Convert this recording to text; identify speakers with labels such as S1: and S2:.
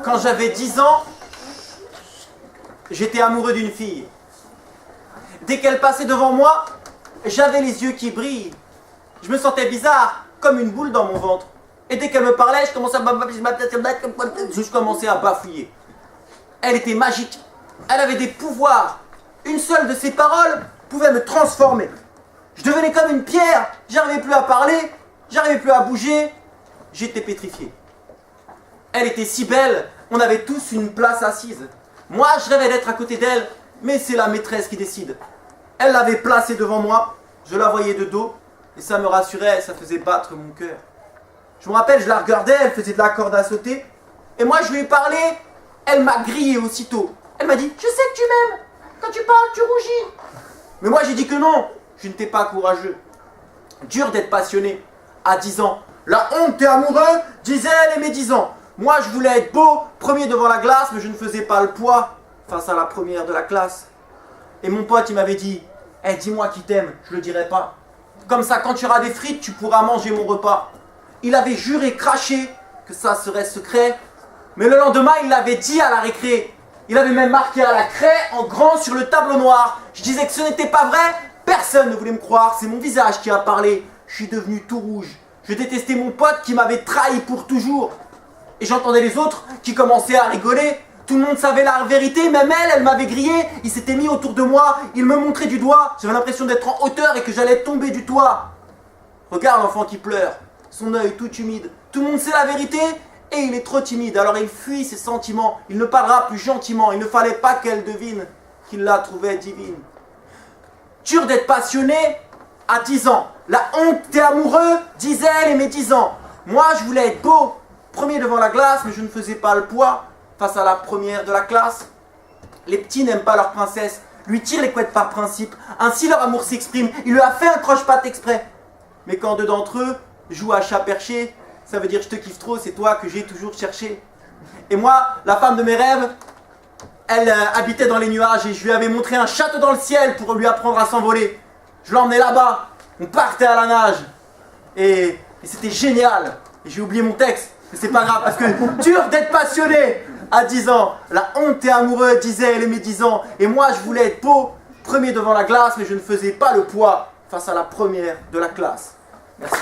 S1: Quand j'avais 10 ans, j'étais amoureux d'une fille. Dès qu'elle passait devant moi, j'avais les yeux qui brillent. Je me sentais bizarre, comme une boule dans mon ventre. Et dès qu'elle me parlait, je commençais à bafouiller. Elle était magique. Elle avait des pouvoirs. Une seule de ses paroles pouvait me transformer. Je devenais comme une pierre. J'arrivais plus à parler. J'arrivais plus à bouger. J'étais pétrifié. Elle était si belle. On avait tous une place assise. Moi, je rêvais d'être à côté d'elle. Mais c'est la maîtresse qui décide. Elle l'avait placée devant moi. Je la voyais de dos. Et ça me rassurait. Ça faisait battre mon cœur. Je me rappelle, je la regardais. Elle faisait de la corde à sauter. Et moi, je lui ai parlé. Elle m'a grillé aussitôt. Elle m'a dit « Je sais que tu m'aimes. Quand tu parles, tu rougis. » Mais moi, j'ai dit que non. Je n'étais pas courageux. Dur d'être passionné. À 10 ans. La honte, t'es amoureux, disait-elle et mes 10 ans. Moi, je voulais être beau, premier devant la glace, mais je ne faisais pas le poids face à la première de la classe. Et mon pote, il m'avait dit « Eh, dis-moi qui t'aime, je le dirai pas. Comme ça, quand tu auras des frites, tu pourras manger mon repas. » Il avait juré, craché, que ça serait secret. Mais le lendemain, il l'avait dit à la récré. Il avait même marqué à la craie, en grand, sur le tableau noir. Je disais que ce n'était pas vrai. Personne ne voulait me croire. C'est mon visage qui a parlé. Je suis devenu tout rouge. Je détestais mon pote qui m'avait trahi pour toujours. Et j'entendais les autres qui commençaient à rigoler. Tout le monde savait la vérité, même elle m'avait grillé. Il s'était mis autour de moi. Il me montrait du doigt. J'avais l'impression d'être en hauteur et que j'allais tomber du toit. Regarde l'enfant qui pleure. Son œil tout humide. Tout le monde sait la vérité. Et il est trop timide, alors il fuit ses sentiments. Il ne parlera plus gentiment. Il ne fallait pas qu'elle devine qu'il la trouvait divine. Dur d'être passionné à 10 ans. La honte, t'es amoureux, disait-elle et mes 10 ans. Moi, je voulais être beau, premier devant la glace, mais je ne faisais pas le poids face à la première de la classe. Les petits n'aiment pas leur princesse, lui tirent les couettes par principe. Ainsi leur amour s'exprime. Il lui a fait un croche-patte exprès. Mais quand deux d'entre eux jouent à chat perché, ça veut dire je te kiffe trop, c'est toi que j'ai toujours cherché. Et moi, la femme de mes rêves, elle habitait dans les nuages et je lui avais montré un château dans le ciel pour lui apprendre à s'envoler. Je l'emmenais là-bas, on partait à la nage. Et c'était génial. Et j'ai oublié mon texte, mais c'est pas grave parce que dur d'être passionné à 10 ans. La honte est amoureux, disait elle et mes 10 ans. Et moi, je voulais être beau, premier devant la glace, mais je ne faisais pas le poids face à la première de la classe. Merci.